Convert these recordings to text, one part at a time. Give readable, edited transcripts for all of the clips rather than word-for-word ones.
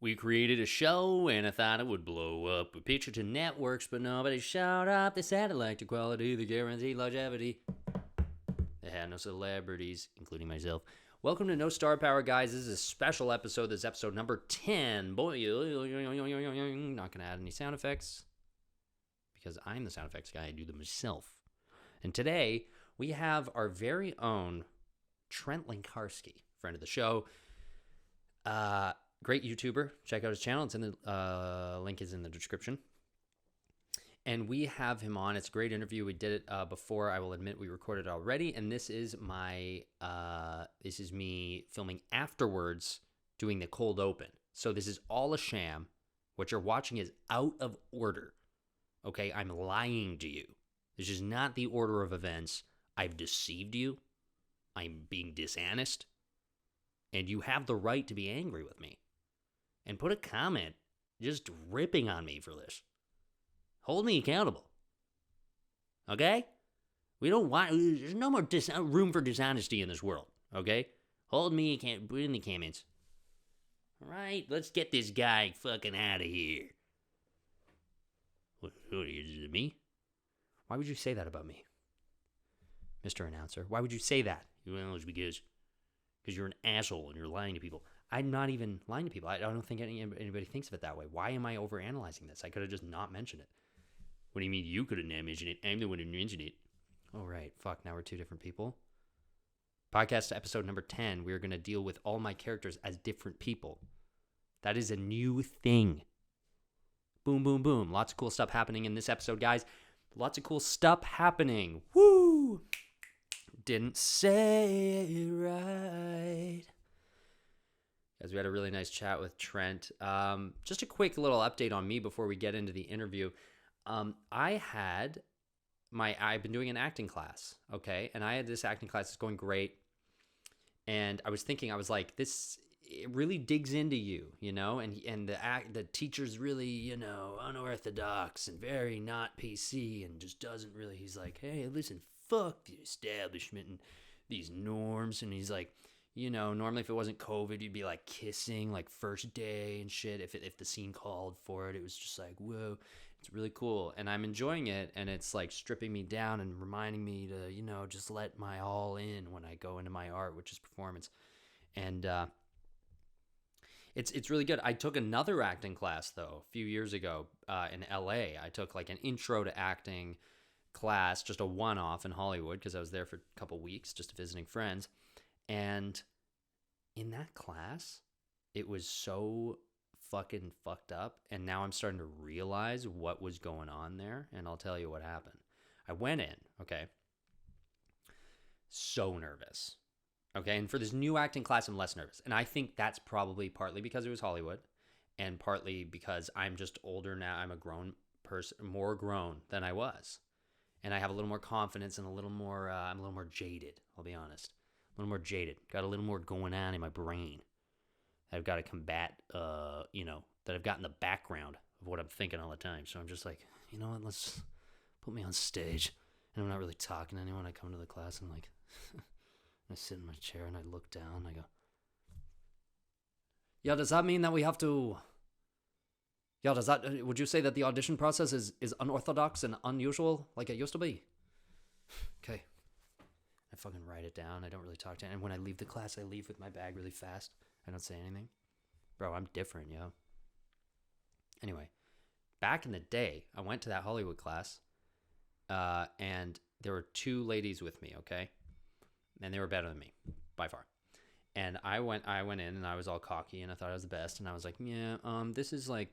We created a show and I thought it would blow up. We pitched it to networks, but nobody showed up. The satellite quality, the guaranteed longevity. They had no celebrities, including myself. Welcome to No Star Power, guys. This is a special episode. This is episode number 10. Boy, not going to add any sound effects because I'm the sound effects guy. I do them myself. And today, we have our very own Trent Linkarski, friend of the show. Great YouTuber. Check out his channel. It's in the link is in the description. And we have him on. It's a great interview. We did it before. I will admit we recorded it already. And this is me filming afterwards, doing the cold open. So this is all a sham. What you're watching is out of order. Okay, I'm lying to you. This is not the order of events. I've deceived you. I'm being dishonest. And you have the right to be angry with me. And put a comment just ripping on me for this. Hold me accountable. Okay? We don't want... There's no more room for dishonesty in this world. Okay? Hold me accountable. Put it in the comments. Alright? Let's get this guy fucking out of here. What is it, me? Why would you say that about me? Mr. Announcer. Why would you say that? Well, it's because you're an asshole and you're lying to people. I'm not even lying to people. I don't think anybody thinks of it that way. Why am I overanalyzing this? I could have just not mentioned it. What do you mean you could have not mentioned it? I'm the one who mentioned it. Oh, right. Fuck, now we're two different people. Podcast episode number 10, we're going to deal with all my characters as different people. That is a new thing. Boom, boom, boom. Lots of cool stuff happening in this episode, guys. Lots of cool stuff happening. Woo! Didn't say it right. Guys, we had a really nice chat with Trent. Just a quick little update on me before we get into the interview. I've been doing an acting class, okay? And I had this acting class that's going great. And I was thinking, it really digs into you, you know? And the teacher's really, unorthodox and very not PC and just doesn't really, he's like, hey, listen, fuck the establishment and these norms. And he's like, normally if it wasn't COVID, you'd be like kissing like first day and shit. If the scene called for it, it was just like, whoa, it's really cool. And I'm enjoying it. And it's like stripping me down and reminding me to, just let my all in when I go into my art, which is performance. And, it's really good. I took another acting class though, a few years ago, in LA. I took like an intro to acting class, just a one-off in Hollywood because I was there for a couple weeks just visiting friends. And in that class, it was so fucking fucked up. And now I'm starting to realize what was going on there. And I'll tell you what happened. I went in, okay? So nervous. Okay, and for this new acting class, I'm less nervous. And I think that's probably partly because it was Hollywood and partly because I'm just older now. I'm a grown person, more grown than I was. And I have a little more confidence and I'm a little more jaded, I'll be honest. A little more jaded. Got a little more going on in my brain. I've got to combat, that I've got in the background of what I'm thinking all the time. So I'm just like, you know what, let's put me on stage. And I'm not really talking to anyone. I come to the class and I'm like, I sit in my chair and I look down and I go, yeah, does that mean that we have to... Yeah, would you say that the audition process is unorthodox and unusual like it used to be? Okay. I fucking write it down. I don't really talk to anyone. And when I leave the class, I leave with my bag really fast. I don't say anything. Bro, I'm different, yo. Anyway, back in the day, I went to that Hollywood class, and there were two ladies with me, okay? And they were better than me, by far. And I went in, and I was all cocky, and I thought I was the best. And I was like, yeah, this is like...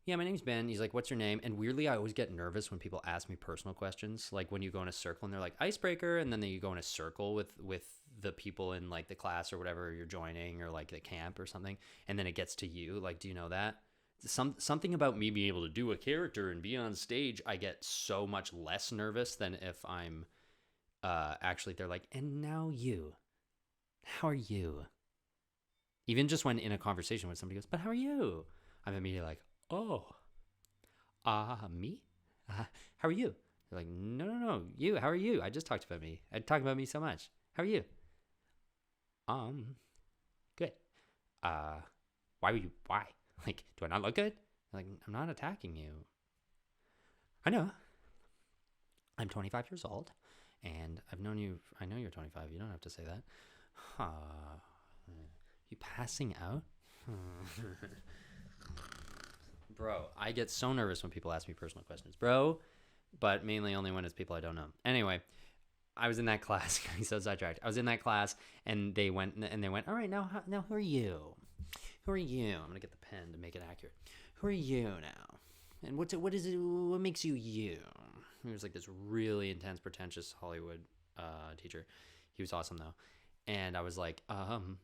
Yeah, my name's Ben. He's like, what's your name? And weirdly, I always get nervous when people ask me personal questions. Like when you go in a circle and they're like, icebreaker. And then you go in a circle with the people in like the class or whatever you're joining or like the camp or something. And then it gets to you. Like, do you know that? Something about me being able to do a character and be on stage, I get so much less nervous than if I'm actually, they're like, and now you. How are you? Even just when in a conversation when somebody goes, but how are you? I'm immediately like, oh, me? How are you? They're like, no, you, how are you? I just talked about me. I talk about me so much. How are you? Good. Why? Like, do I not look good? Like, I'm not attacking you. I know. I'm 25 years old, and I've known you. I know you're 25. You don't have to say that. You passing out? Bro, I get so nervous when people ask me personal questions, bro. But mainly only when it's people I don't know. Anyway, I was in that class. Getting so sidetracked. I was in that class, and they went. All right, now who are you? Who are you? I'm gonna get the pen to make it accurate. Who are you now? And what is it? What makes you you? He was like this really intense, pretentious Hollywood teacher. He was awesome though. And I was like, I'm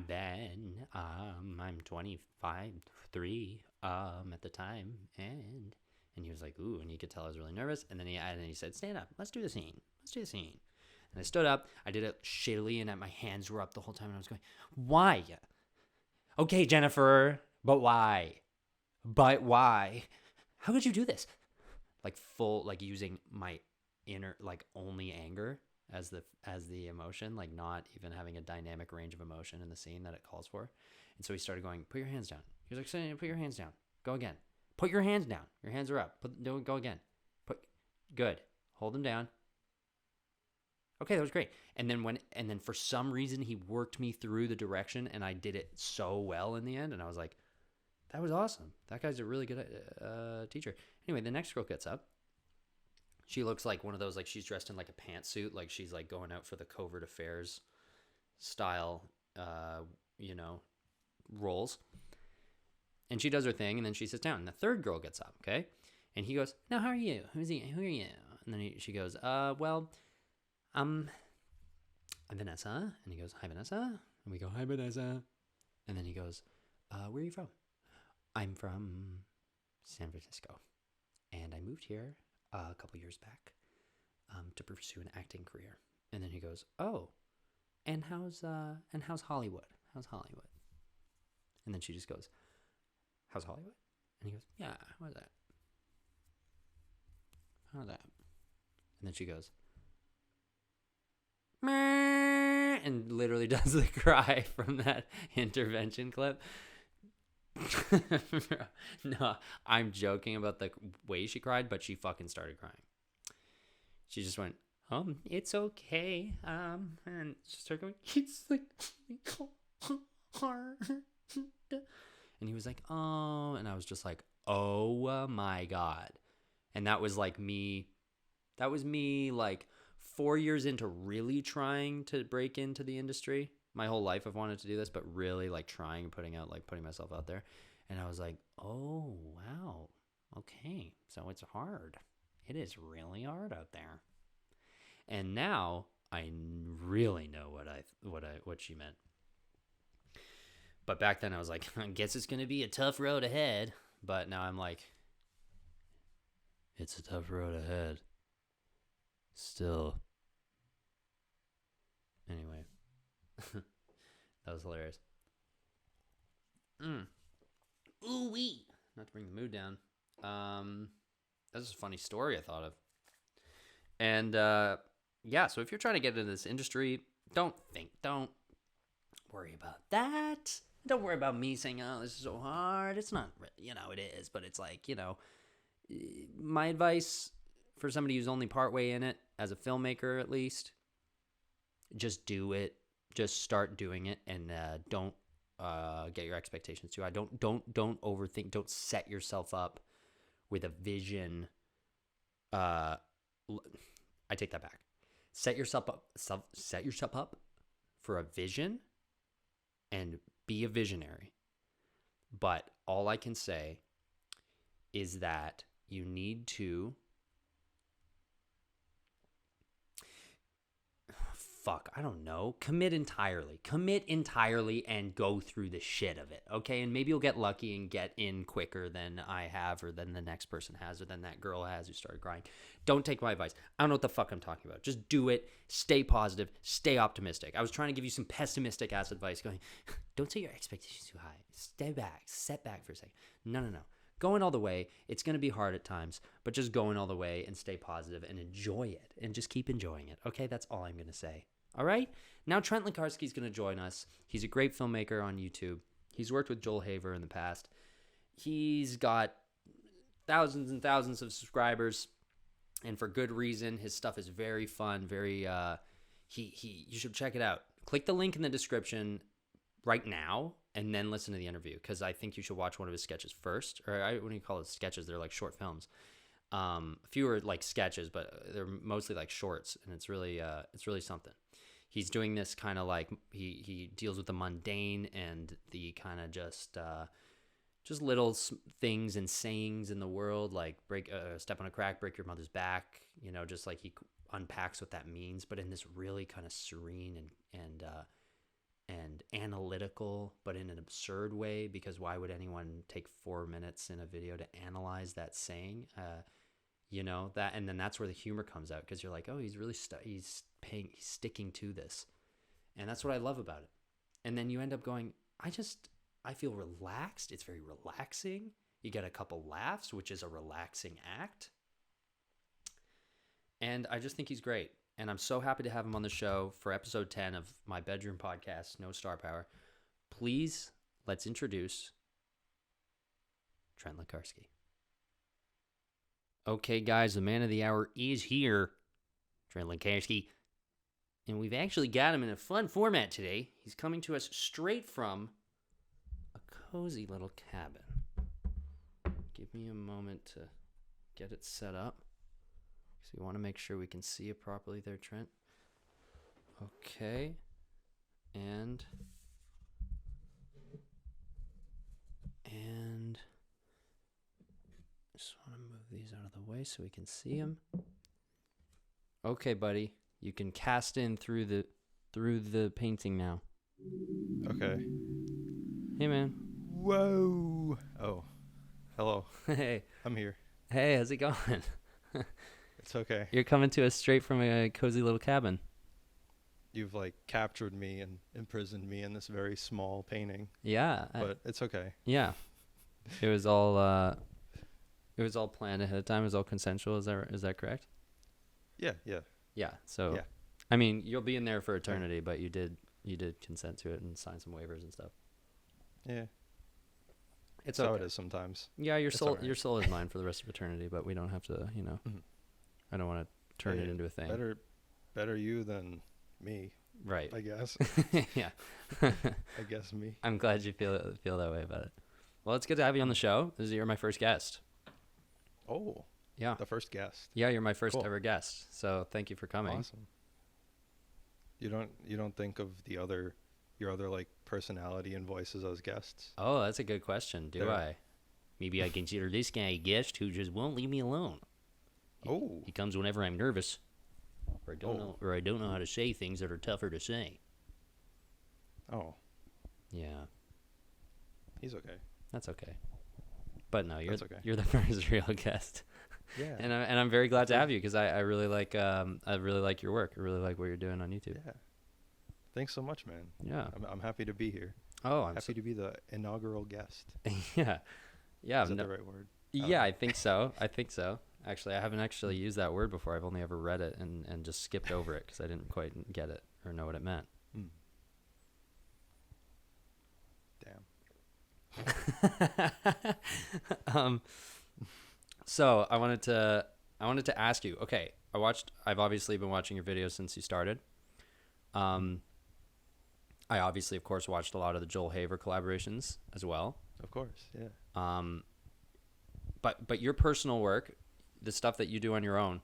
Ben. I'm 25, 3 at the time, and he was like, ooh, and you could tell I was really nervous. And then he said, stand up. Let's do the scene. And I stood up. I did it shittily, and my hands were up the whole time. And I was going, why? Okay, Jennifer, but why? But why? How could you do this? Like full, like using my inner, like only anger as the emotion, like not even having a dynamic range of emotion in the scene that it calls for. And so he started going, put your hands down. He was like, put your hands down. Go again. Put your hands down. Your hands are up. Go again. Good. Hold them down. Okay, that was great. And then for some reason he worked me through the direction, and I did it so well in the end. And I was like, that was awesome. That guy's a really good teacher. Anyway, the next girl gets up. She looks like one of those, like she's dressed in like a pantsuit, like she's like going out for the covert affairs style, roles. And she does her thing, and then she sits down. And the third girl gets up, okay? And he goes, now, how are you? Who are you? And then she goes, I'm Vanessa. And he goes, hi, Vanessa. And we go, hi, Vanessa. And then he goes, where are you from? I'm from San Francisco. And I moved here a couple years back to pursue an acting career. And then he goes, oh, and how's Hollywood? How's Hollywood? And then she just goes, how's Hollywood? And he goes, yeah, how's that? How's that? And then she goes, meh, and literally does the cry from that intervention clip. No, I'm joking about the way she cried, but she fucking started crying. She just went, it's okay. And she started going, it's like hard. And he was like, oh, and I was just like, oh my God. And that was me like 4 years into really trying to break into the industry. My whole life I've wanted to do this, but really like trying and putting myself out there. And I was like, oh, wow. Okay. So it's hard. It is really hard out there. And now I really know what she meant. But back then I was like, I guess it's going to be a tough road ahead. But now I'm like, it's a tough road ahead. Still. Anyway. That was hilarious. Ooh-wee. Not to bring the mood down. That's just a funny story I thought of. And, so if you're trying to get into this industry, don't worry about that. Don't worry about me saying, oh, this is so hard. It's not, it is, but it's like, my advice for somebody who's only partway in it, as a filmmaker at least, just do it. Just start doing it, and don't get your expectations too high. Don't overthink. Don't set yourself up with a vision. I take that back. Set yourself up for a vision, and be a visionary. But all I can say is that you need to commit entirely and go through the shit of it, okay? And maybe you'll get lucky and get in quicker than I have, or than the next person has, or than that girl has who started crying. Don't take my advice. I don't know what the fuck I'm talking about. Just do it. Stay positive. Stay optimistic. I was trying to give you some pessimistic ass advice going, don't set your expectations too high. Step back for a second. No. Going all the way, it's going to be hard at times, but just going all the way and stay positive and enjoy it, and just keep enjoying it. Okay, that's all I'm going to say. All right? Now Trent Lekarski's going to join us. He's a great filmmaker on YouTube. He's worked with Joel Haver in the past. He's got thousands and thousands of subscribers, and for good reason. His stuff is very fun, very you should check it out. Click the link in the description right now and then listen to the interview, because I think you should watch one of his sketches first. Or what do you call it? Sketches? They're like short films. A few are like sketches, but they're mostly like shorts, and it's really something. He's doing this kind of like he deals with the mundane and the kind of just little things and sayings in the world, like step on a crack, break your mother's back, just like he unpacks what that means, but in this really kind of serene and analytical, but in an absurd way, because why would anyone take 4 minutes in a video to analyze that saying? That, and then that's where the humor comes out, because you're like, oh, he's really he's sticking to this, and that's what I love about it. And then you end up going, I feel relaxed. It's very relaxing. You get a couple laughs, which is a relaxing act. And I just think he's great. And I'm so happy to have him on the show for episode 10 of my bedroom podcast, No Star Power. Please, let's introduce Trent Lekarski. Okay, guys, the man of the hour is here, Trent Lekarski. And we've actually got him in a fun format today. He's coming to us straight from a cozy little cabin. Give me a moment to get it set up. So we want to make sure we can see it properly there, Trent. Okay. And just want to move these out of the way so we can see them. Okay, buddy. You can cast in through the painting now. Okay. Hey, man. Whoa. Oh. Hello. Hey. I'm here. Hey, how's it going? It's okay. You're coming to us straight from a cozy little cabin. You've captured me and imprisoned me in this very small painting. Yeah. But it's okay. Yeah. It was all planned ahead of time. It was all consensual. Is that correct? Yeah. Yeah. So, yeah. I mean, you'll be in there for eternity, but you did consent to it and sign some waivers and stuff. Yeah. It's That's okay. how it is sometimes. Yeah, your soul right. Your soul is mine for the rest of eternity, but we don't have to, Mm-hmm. I don't want to turn it into a thing. Better you than me. Right. I guess. Yeah. I guess me. I'm glad you feel that way about it. Well, it's good to have you on the show. You're my first guest. Oh. Yeah. The first guest. Yeah, you're my first Cool. ever guest. So thank you for coming. Awesome. You don't think of your other personality and voices as guests? Oh, that's a good question. Do I? Maybe I consider this guy a guest who just won't leave me alone. He comes whenever I'm nervous, or I don't know how to say things that are tougher to say. Oh. Yeah. He's okay. That's okay. But no, you're okay. You're the first real guest. Yeah. And I'm very glad to have you, because I really like your work. I really like what you're doing on YouTube. Yeah. Thanks so much, man. Yeah. I'm happy to be here. Oh, I'm happy to be the inaugural guest. Yeah. Yeah. Is that the right word? Yeah, I think so. Actually, I haven't actually used that word before. I've only ever read it and just skipped over it because I didn't quite get it or know what it meant. Damn. So I wanted to ask you. Okay, I've obviously been watching your videos since you started. I obviously, of course, watched a lot of the Joel Haver collaborations as well. Of course, yeah. But your personal work, the stuff that you do on your own,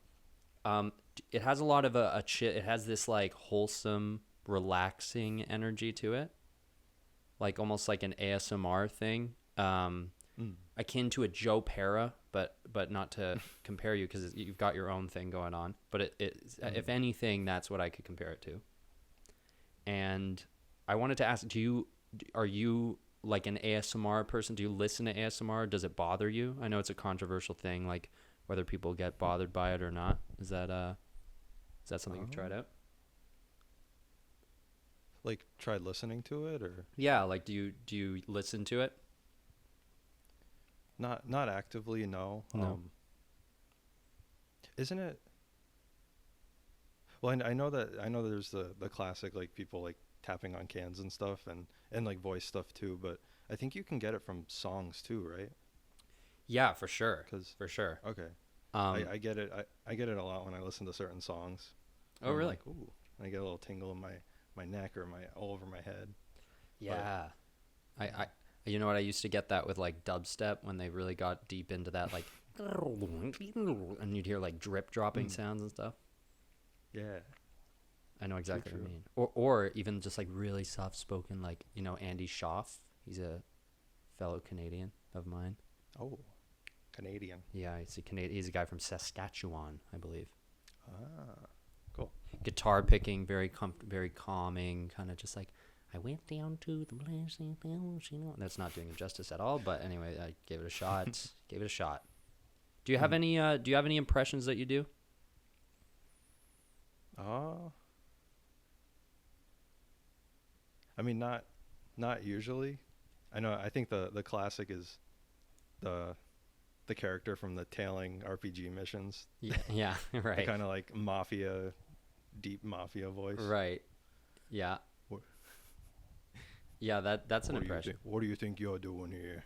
it has a lot of it has this like wholesome, relaxing energy to it, like almost like an ASMR thing, akin to a Joe Pera, but not to compare you, because you've got your own thing going on. But if anything, that's what I could compare it to. And I wanted to ask, are you like an ASMR person? Do you listen to ASMR? Does it bother you? I know it's a controversial thing, like whether people get bothered by it or not. Is that something you've tried out? Like tried listening to it, or? Yeah, like do you listen to it? Not actively, no. No. Isn't it? Well, I know that there's the classic, like people like tapping on cans and stuff, and like voice stuff too, but I think you can get it from songs too, right? Yeah, for sure. Because For sure. okay, Um, I get it. I get it a lot when I listen to certain songs. oh, I'm really? like, ooh, I get a little tingle in my neck or my all over my head. But Yeah. yeah. You know what? I used to get that with like dubstep when they really got deep into that, like, and you'd hear like drip dropping Mm, sounds and stuff. yeah, I know true, exactly what true. you mean. Or even just like really soft spoken, like, Andy Schaaf. He's a fellow Canadian of mine. Oh, Canadian. Yeah, he's a Canadian. He's a guy from Saskatchewan, I believe. Ah, cool. Guitar picking, very calming, kind of just like, I went down to the blazing hills, That's not doing it justice at all, but anyway, I gave it a shot. Gave it a shot. Do you have Mm. any? Do you have any impressions that you do? Oh, I mean, not usually. I know. I think the classic is the the character from the Tailing RPG missions. Yeah, yeah, The right, kind of like mafia, deep mafia voice. right, yeah, What, yeah. That's an what do you impression. think? What do you think you're doing here?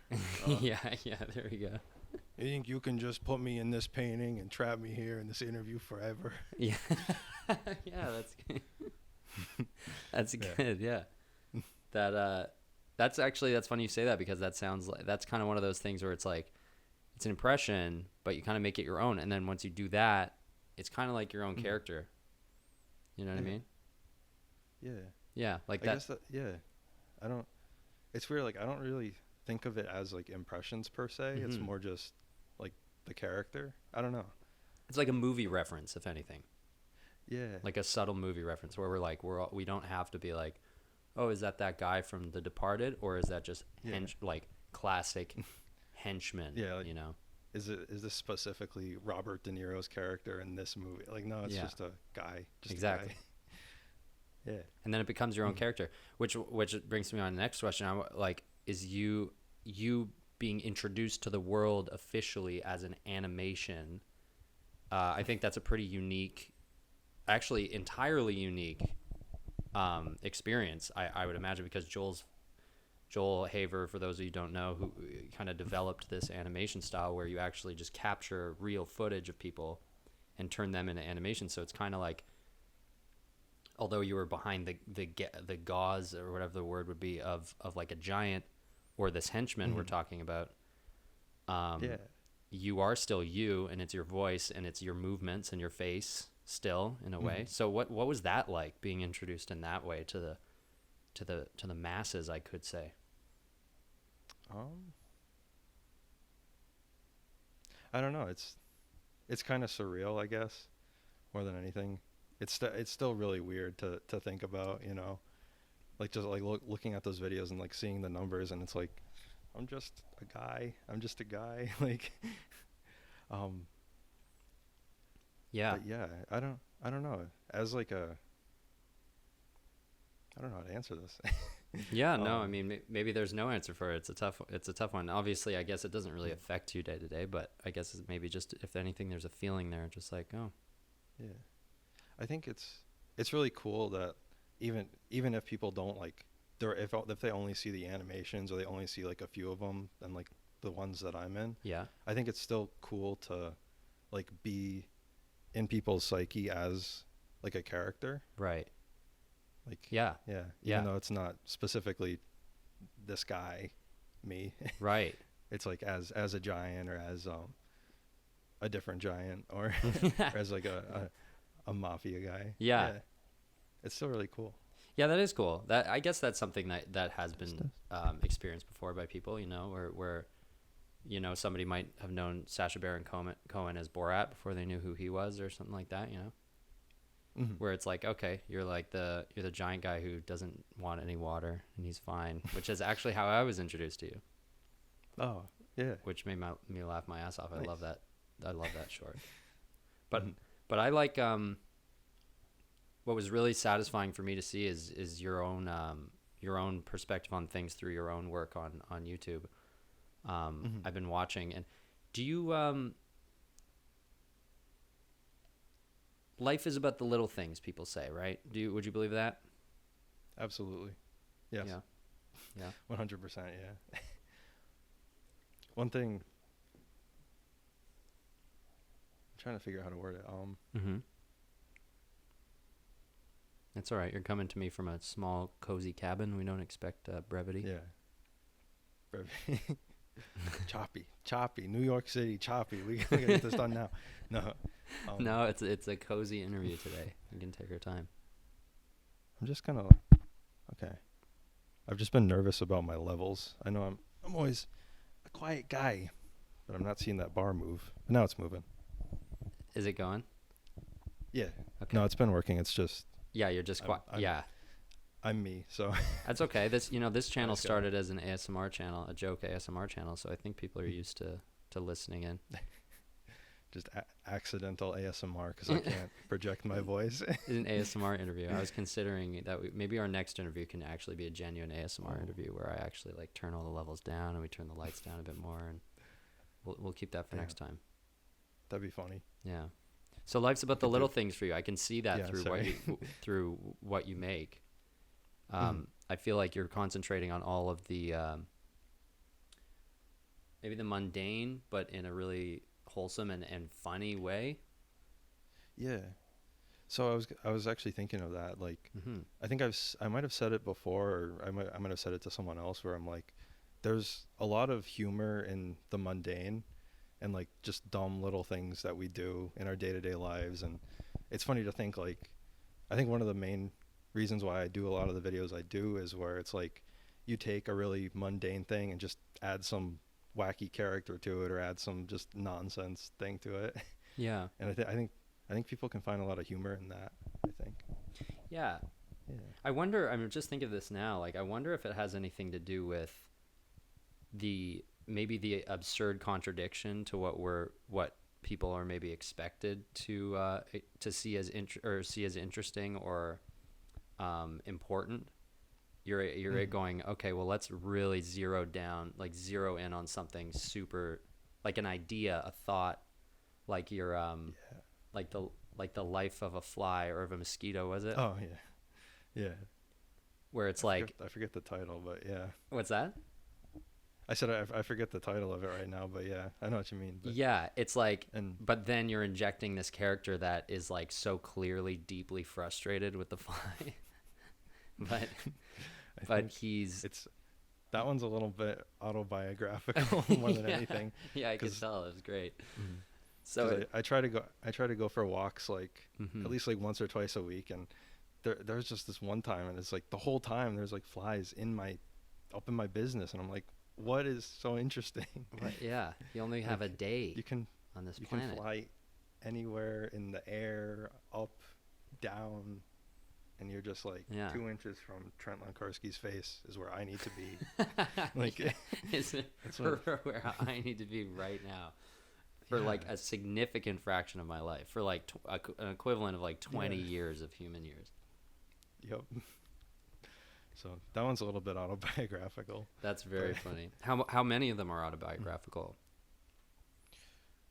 Yeah, yeah. There we go. You think you can just put me in this painting and trap me here in this interview forever? Yeah, yeah. That's good. That's Yeah. good. Yeah. That's funny you say that, because that sounds like that's kind of one of those things where it's like it's an impression, but you kind of make it your own, and then once you do that, it's kind of like your own Mhm. character. You know what I Yeah. mean? Yeah. Yeah, like I that. guess that. Yeah. I don't. It's weird. Like I don't really think of it as like impressions per se. It's Hmm. more just like the character. I don't know. It's like a movie reference, if anything, Yeah. like a subtle movie reference where we're like we don't have to be like, oh, is that guy from The Departed, or is that just Yeah. like classic henchman? Yeah. Like, You know? is this specifically Robert De Niro's character in this movie? Like, no, it's Yeah, just a guy. Just exactly. a guy. Yeah. And then it becomes your own Mm. character, which brings me on to the next question. Like, is you being introduced to the world officially as an animation? I think that's a pretty unique, actually entirely unique experience. I would imagine, because Joel Haver, for those of you who don't know, who kind of developed this animation style where you actually just capture real footage of people and turn them into animation. So it's kind of like, although you were behind the gauze, or whatever the word would be, of like a giant or this henchman we're Mhm. talking about, Yeah. you are still you, and it's your voice and it's your movements and your face still, in a way. Mhm. So what was that like, being introduced in that way to the masses, I could say? Um. I don't know. It's kind of surreal, I guess, more than anything. It's still really weird to think about. Like just like looking at those videos and like seeing the numbers, and it's like I'm just a guy. I'm just a guy. Like, um. Yeah. But yeah, I don't know. As like a, I don't know how to answer this. Yeah, no, I um. mean, maybe there's no answer for it. It's a tough one. Obviously, I guess it doesn't really affect you day to day, but I guess it's maybe just, if anything, there's a feeling there, just like, oh, Yeah. I think it's really cool that even if people don't like, they're if they only see the animations, or they only see like a few of them, and like the ones that I'm in, yeah, I think it's still cool to like be in people's psyche as like a character. right, Like, yeah, yeah, yeah, even though it's not specifically this guy, me. right. It's like as a giant, or as a different giant, or or as like a mafia guy. Yeah. Yeah. It's still really cool. Yeah, that is cool. That, I guess that's something that has It's been experienced before by people, where somebody might have known Sacha Baron Cohen as Borat before they knew who he was, or something like that, Mhm. where it's like, okay, you're the giant guy who doesn't want any water and he's fine, which is actually how I was introduced to you, Oh, yeah. which made me laugh my ass off. I Nice. love that. I love that short. But Mhm. but I like, what was really satisfying for me to see is your own perspective on things through your own work on YouTube. Mhm. I've been watching, and do you, life is about the little things, people say, right? Would you believe that? Absolutely. Yes. Yeah. Yeah. 100%. Yeah. One thing, I'm trying to figure out how to word it. Mm-hmm. That's all right. You're coming to me from a small, cozy cabin. We don't expect brevity. Yeah. choppy. New York City, choppy. We gotta get this done now. No. No, it's a cozy interview today. You can take your time. I'm just kind of okay. I've just been nervous about my levels. I know I'm always a quiet guy, but I'm not seeing that bar move. But now it's moving. Is it going? Yeah. Okay. No, it's been working. It's just Yeah, you're just quiet. Yeah. I'm me, so That's okay. This channel That's good. started as an ASMR channel, a joke ASMR channel, so I think people are used to listening in. just accidental ASMR because I can't project my voice. It's an ASMR interview. I was considering that maybe our next interview can actually be a genuine ASMR interview where I actually like turn all the levels down and we turn the lights down a bit more, and we'll keep that for next time. That'd be funny. Yeah. So life's about the little things for you. I can see that Yeah, through what you make. I feel like you're concentrating on all of the maybe the mundane, but in a really wholesome and funny way. Yeah. So I was actually thinking of that. Like, I think I might have said it before, or I might have said it to someone else, where I'm like, there's a lot of humor in the mundane, and like just dumb little things that we do in our day-to-day lives. And it's funny to think, like, I think one of the main reasons why I do a lot of the videos I do is where it's like you take a really mundane thing and just add some wacky character to it, or add some just nonsense thing to it. Yeah. And I think people can find a lot of humor in that, I think. Yeah. Yeah. I wonder, I'm just thinking of this now, like I wonder if it has anything to do with maybe the absurd contradiction to what people are maybe expected to see as interesting or important. You're going, okay, well, let's really zero in on something super, like an idea, a thought, like your like the life of a fly or of a mosquito, was it? Oh yeah. Where it's I forget the title, but yeah. What's that? I said I forget the title of it right now, but yeah, I know what you mean. But Yeah, it's like, but then you're injecting this character that is like so clearly deeply frustrated with the fly. but that one's a little bit autobiographical more than anything. Yeah, I could tell. It was great. So I try to go for walks like at least like once or twice a week, and there's just this one time, and it's like the whole time there's like flies up in my business, and I'm like, what is so interesting? But yeah, you only have a day on this planet. You can fly anywhere in the air, up, down, and you're just like 2 inches from Trent Lankarski's face is where I need to be. Like, that's where I need to be right now for like a significant fraction of my life, for like an equivalent of like 20 years of human years. Yep. So that one's a little bit autobiographical. That's very funny. How many of them are autobiographical?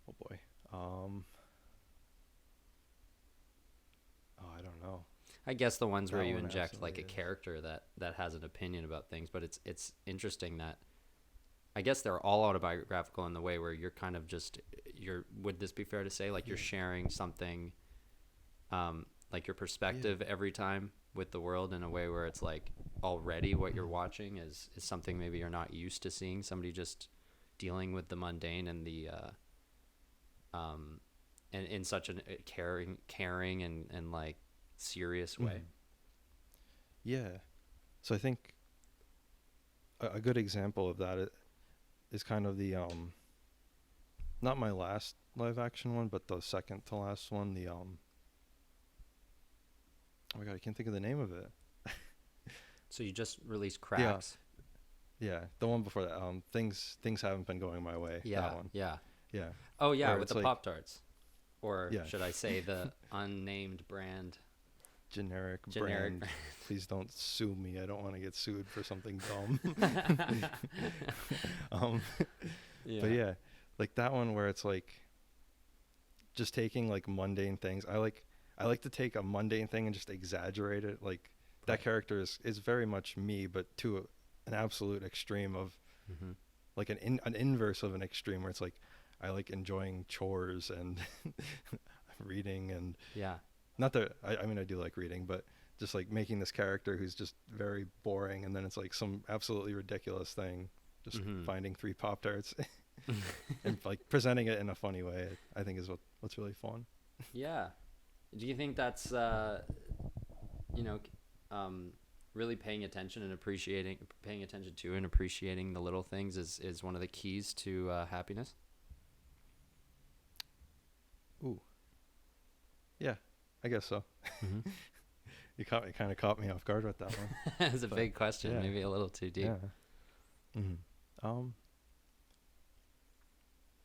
Oh boy. I don't know. I guess the ones where you inject like a character that has an opinion about things, but it's interesting that I guess they're all autobiographical in the way where you're kind of would this be fair to say, like you're sharing something, like your perspective every time with the world in a way where it's like already what you're watching is something maybe you're not used to seeing, somebody just dealing with the mundane and the and in such a caring and like serious way. Yeah. So I think a good example of that is kind of the not my last live action one, but the second to last one, the oh my god, I can't think of the name of it. So you just released Cracks. Yeah, the one before that, things haven't been going my way. Yeah, that one. Yeah. Oh yeah, with the like, Pop-Tarts, or should I say the unnamed brand? Generic brand. Please don't sue me. I don't want to get sued for something dumb. But yeah, like that one where it's like just taking like mundane things. I like to take a mundane thing and just exaggerate it. Like that character is very much me, but to an absolute extreme of Mm-hmm. like an inverse of an extreme where it's like I like enjoying chores and reading and Yeah. not that I mean I do like reading, but just like making this character who's just very boring, and then it's like some absolutely ridiculous thing, just Mm-hmm. finding 3 Pop-Tarts and like presenting it in a funny way. I think is what's really fun. Yeah. Do you think that's you know, really paying attention and paying attention to and appreciating the little things is one of the keys to happiness? Ooh, yeah, I guess so. Mm-hmm. You kind of caught me off guard with that one. That's a But, big question, yeah. maybe a little too deep. Yeah.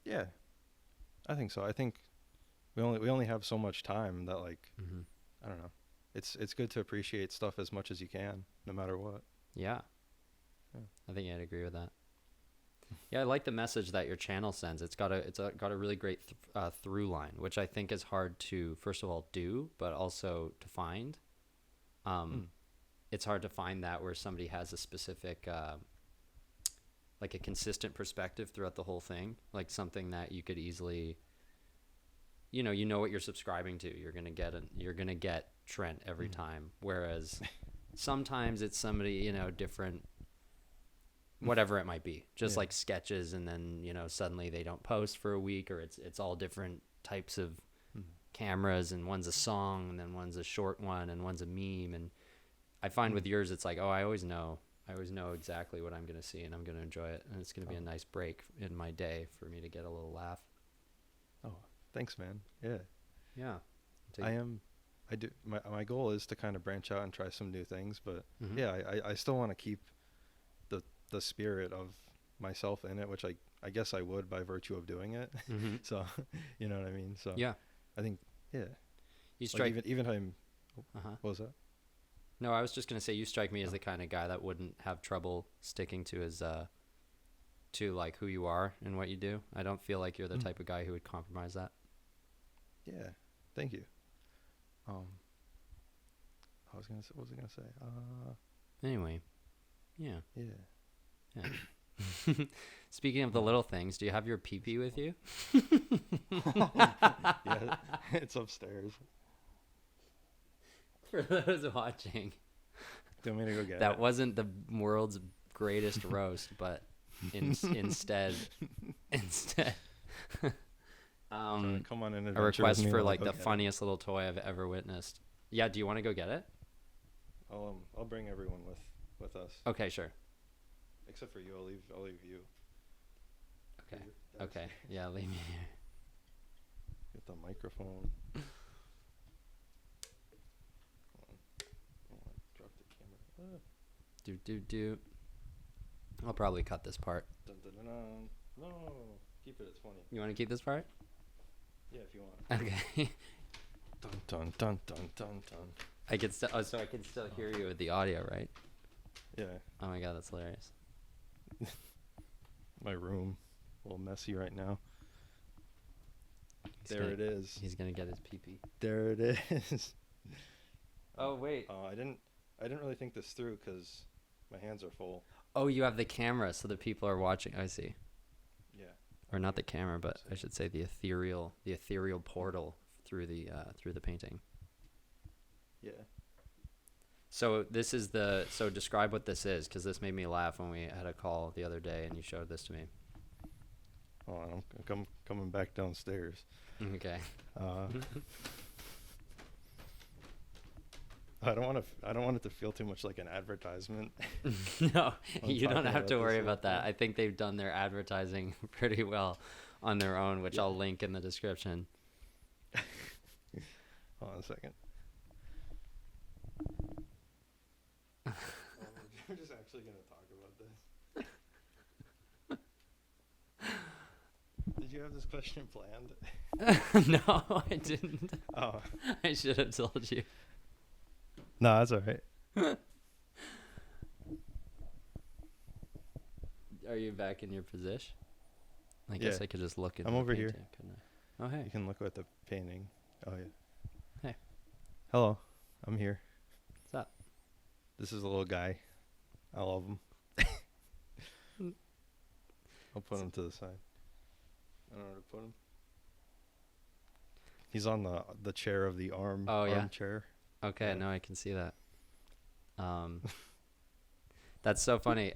Yeah, I think so. I think we only have so much time that like Mm-hmm. I don't know. It's good to appreciate stuff as much as you can, no matter what. Yeah. Yeah. I think I'd agree with that. Yeah, I like the message that your channel sends. It's got a really great through line, which I think is hard to first of all do, but also to find. It's hard to find that where somebody has a specific, like a consistent perspective throughout the whole thing, like something that you could easily, you know what you're subscribing to. You're gonna get Trent every time, whereas sometimes it's somebody different. Whatever it might be, just Yeah. like sketches, and then suddenly they don't post for a week, or it's all different types of cameras, and one's a song, and then one's a short one, and one's a meme. And I find with yours, it's like, oh, I always know exactly what I'm gonna see, and I'm gonna enjoy it, and it's gonna be a nice break in my day for me to get a little laugh. Oh, thanks, man. Yeah, Yeah, I do. My goal is to kind of branch out and try some new things, but Mhm. yeah, I still want to keep the spirit of myself in it, which I guess I would by virtue of doing it. Mhm. So, you know what I mean? So Yeah, I think, yeah, you like strike. even if I'm, Uh-huh. what was that? No, I was just gonna say you strike me as the kind of guy that wouldn't have trouble sticking to his to like who you are and what you do. I don't feel like you're the type of guy who would compromise that. Yeah, thank you. I was gonna say, what was I gonna say? Anyway, yeah. Yeah. Yeah. Speaking of the little things, do you have your pee-pee with you? Yeah, it's upstairs. For those watching, Do you want me to go get that it? wasn't the world's greatest roast, but instead, Come on an a adventure with request me for while I like go the get it. funniest little toy I've ever witnessed. Yeah, do you want to go get it? I'll bring everyone with us, Okay, sure. except for you. I'll leave you. Okay. You're Okay. downstairs. Yeah, leave me here. Get the microphone. Come on. Drop the camera. Do. I'll probably cut this part. Dun, dun, dun, dun. No, keep it at 20. You want to keep this part? Yeah, if you want. Okay. Dun dun dun dun dun dun. I can still. Oh, so I can still hear you with the audio, right? Yeah, Oh my god, that's hilarious. my room, a little messy right now. He's There gonna- it is. He's gonna get his pee-pee. There it is. Oh wait. I didn't really think this through because my hands are full. Oh, you have the camera, so the people are watching. I see. Yeah. Or not the camera, but I should say the ethereal portal through the painting. Yeah. So so describe what this is, because this made me laugh when we had a call the other day and you showed this to me. Hold on, I'm coming back downstairs. Okay. I don't want it to feel too much like an advertisement. No, I'm you don't talking have to about worry this about that. whole I think they've done their advertising pretty well on their own, which Yeah. I'll link in the description. Hold on a second. We're just actually gonna talk about this. Did you have this question planned? No, I didn't. Oh, I should have told you. no, that's all right. Are you back in your position? I guess Yeah. I could just look at I'm the over here. painting, couldn't I? Oh, hey. You can look at the painting. Oh yeah. Hey. Hello, I'm here. What's up? This is a little guy. I love him. I'll put him to the side. I don't know where to put him. He's on the chair of the armchair. Okay, Yeah. no, I can see that. That's so funny.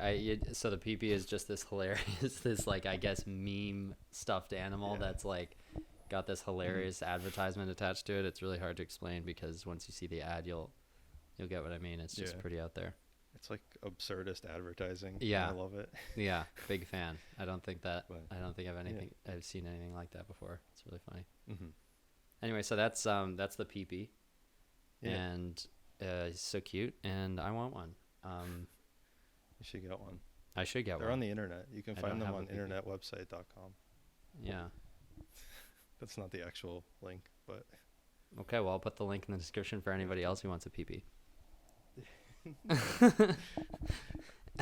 So the PP is just this hilarious, this like I guess meme stuffed animal that's like got this hilarious advertisement attached to it. It's really hard to explain because once you see the ad, you'll get what I mean. It's just pretty out there. It's like absurdist advertising. Yeah, I love it. Yeah, big fan. I don't think I've seen anything like that before. It's really funny. Mm-hmm. Anyway, so that's the PP, Yeah. and he's so cute, and I want one. You should get one. I should get one. They're on the internet. You can I find don't them have on a PP. internetwebsite.com. Yeah. That's not the actual link, but Okay, well, I'll put the link in the description for anybody else who wants a PP.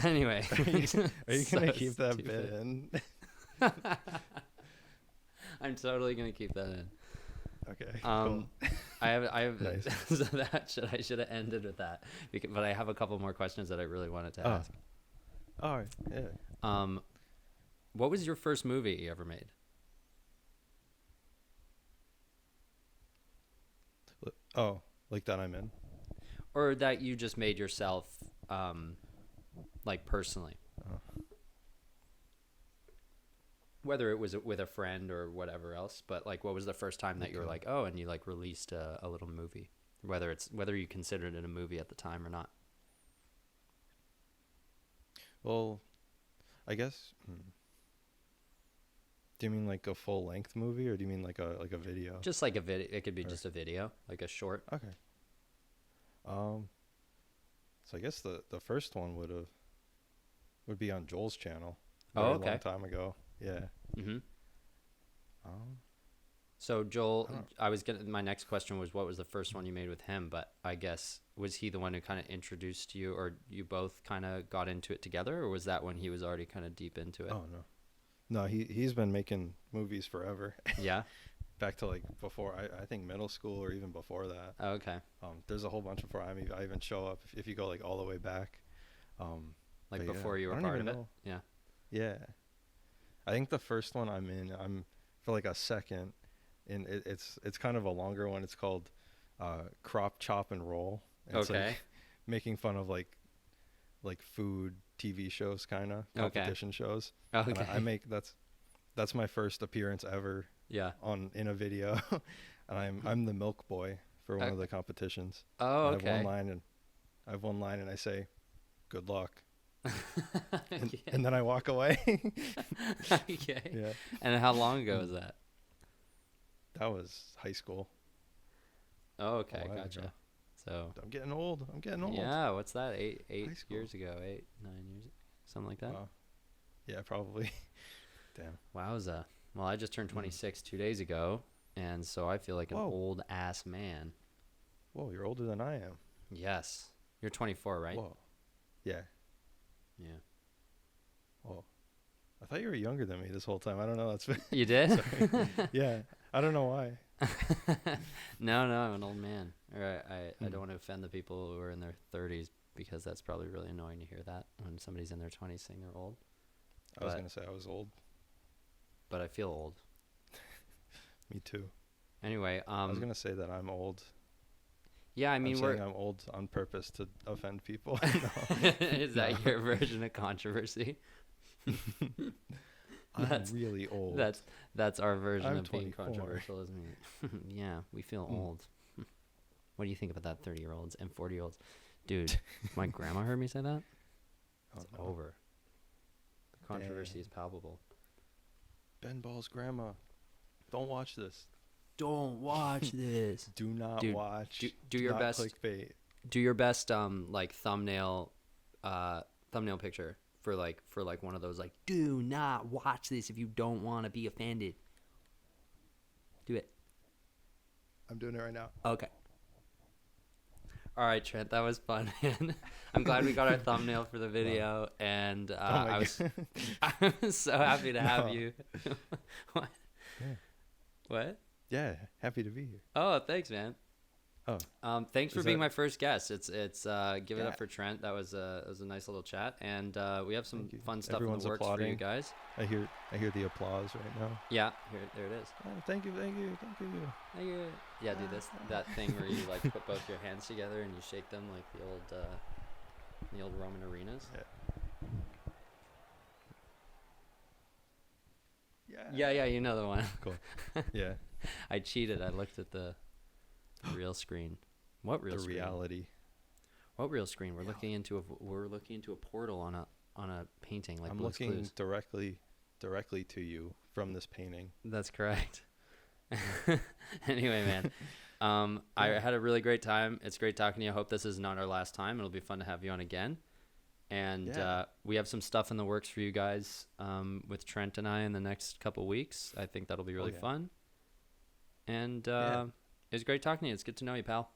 Anyway. are you gonna keep that stupid. bit in? I'm totally gonna keep that in. Okay. Cool. I have Nice. So I should have ended with that, but I have a couple more questions that I really wanted to ask. All right. Yeah. What was your first movie you ever made? Oh, like that I'm in. Or that you just made yourself, like personally? Whether it was with a friend or whatever else, but like, what was the first time that you were like, oh, and you like released a little movie? Whether you considered it a movie at the time or not. Well, I guess. Do you mean like a full length movie, or do you mean like a video? Just like a video. It could be just a video, like a short. Okay. So I guess the first one would be on Joel's channel. Oh, A long okay. time ago. Yeah. Mm-hmm. So Joel, my next question was, what was the first one you made with him? But I guess, was he the one who kind of introduced you, or you both kind of got into it together, or was that when he was already kind of deep into it? Oh no, he's been making movies forever. Yeah. Back to like before I think middle school or even before that. Oh, okay. There's a whole bunch before I even show up if you go like all the way back. Like but before yeah, you I were don't part of even it. know. Yeah. Yeah. I think the first one I'm for like a second, and it's kind of a longer one. It's called Crop Chop and Roll. And it's Okay. like making fun of like food TV shows, kind of competition shows. Okay. And I make that's my first appearance ever. Yeah. In a video, and I'm the milk boy for one of the competitions. Oh, okay. I have one line and I say, "Good luck," and then I walk away. Okay. Yeah. And how long ago was that? That was high school. Oh, okay. A while Gotcha. ago. So. I'm getting old. Yeah. What's that? Eight High school. years ago? 8, 9 years, something like that. Wow. Yeah, probably. Damn. Wowza. Well, I just turned 26 2 days ago, and so I feel like an Whoa. old ass man. Whoa, you're older than I am. Yes. You're 24, right? Whoa. Yeah. Yeah. Whoa. I thought you were younger than me this whole time. I don't know. That's You did? yeah. I don't know why. No, I'm an old man. Or I don't want to offend the people who are in their 30s, because that's probably really annoying to hear that when somebody's in their 20s saying they're old. I was gonna say I was old. But I feel old. Me too. Anyway, I was gonna say that I'm old. yeah, I mean, I'm we're. saying I'm old on purpose to offend people. Is that your version of controversy? I'm really old. That's our version I'm of being 24. controversial, isn't it? Yeah, we feel old. What do you think about that 30-year-olds and 40-year-olds? Dude, if my grandma heard me say that, it's over. The controversy is palpable. Ben Ball's grandma. Don't watch this. Don't watch this. Do not Dude, watch. do your not best. Clickbait. Do your best like thumbnail picture for like one of those, like, do not watch this if you don't want to be offended. Do it. I'm doing it right now. Okay. All right, Trent, that was fun. I'm glad we got our thumbnail for the video, and I was so happy to have you. What? Yeah. What? Yeah, happy to be here. Oh, thanks, man. Thanks for Is being that- my first guest. It's give it Yeah. up for Trent. That was a nice little chat, and we have some Thank you. fun stuff Everyone's in the works for you applauding. guys. I hear the applause right now. Yeah, there it is. Oh, thank you. Thank you. Yeah, do that thing where you like put both your hands together and you shake them like the old Roman arenas. Yeah, you know the one. Cool. Yeah. I cheated. I looked at the real screen. What real The screen? reality. What real screen? We're looking into a portal on a painting like I'm Blue's looking Clues. directly to you from this painting. That's correct. Anyway, man, I had a really great time. It's great talking to you. I hope this is not our last time. It'll be fun to have you on again. And we have some stuff in the works for you guys with Trent and I in the next couple weeks. I think that'll be really fun. And it was great talking to you. It's good to know you, pal.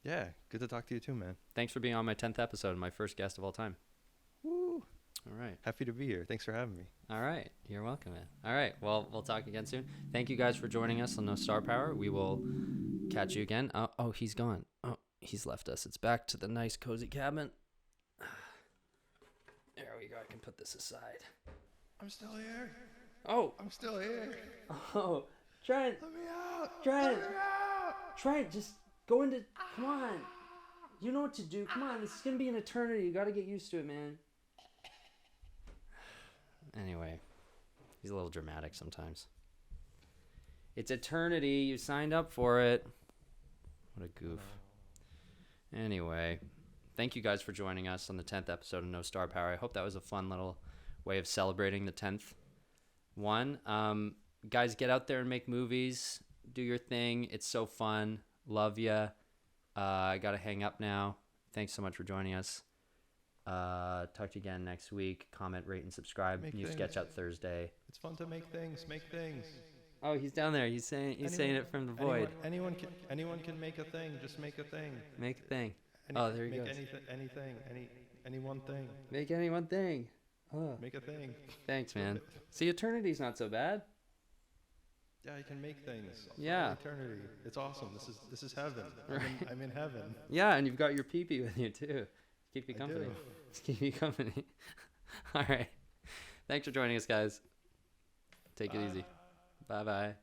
Yeah, good to talk to you too, man. Thanks for being on my 10th episode and my first guest of all time. Woo! All right. Happy to be here. Thanks for having me. All right. You're welcome, man. All right. Well, we'll talk again soon. Thank you guys for joining us on No Star Power. We will catch you again. Oh, he's gone. Oh, he's left us. It's back to the nice, cozy cabin. There we go. I can put this aside. I'm still here. Oh. I'm still here. Oh. Trent. Let me out. Trent. Let me out. Trent, just go into... Come on. You know what to do. Come on. This is going to be an eternity. You got to get used to it, man. Anyway, he's a little dramatic sometimes. It's eternity. You signed up for it. What a goof. Anyway, thank you guys for joining us on the 10th episode of No Star Power. I hope that was a fun little way of celebrating the 10th one. Guys, get out there and make movies. Do your thing. It's so fun. Love ya. I got to hang up now. Thanks so much for joining us. Talk to you again next week. Comment, rate, and subscribe. New sketch out Thursday. It's fun to make things. Make things. Oh, he's down there. He's saying it from the void. Anyone can make a thing. Just make a thing. Make a thing. Oh, there he goes. Any one thing. Make any one thing. Oh. Make a thing. Thanks, man. See, eternity's not so bad. Yeah, I can make things. Yeah. Eternity. It's awesome. This is heaven. I'm in heaven. Yeah, and you've got your pee-pee with you too. Keep you company. do. Keep you company. All right. Thanks for joining us, guys. Take it easy. Bye-bye.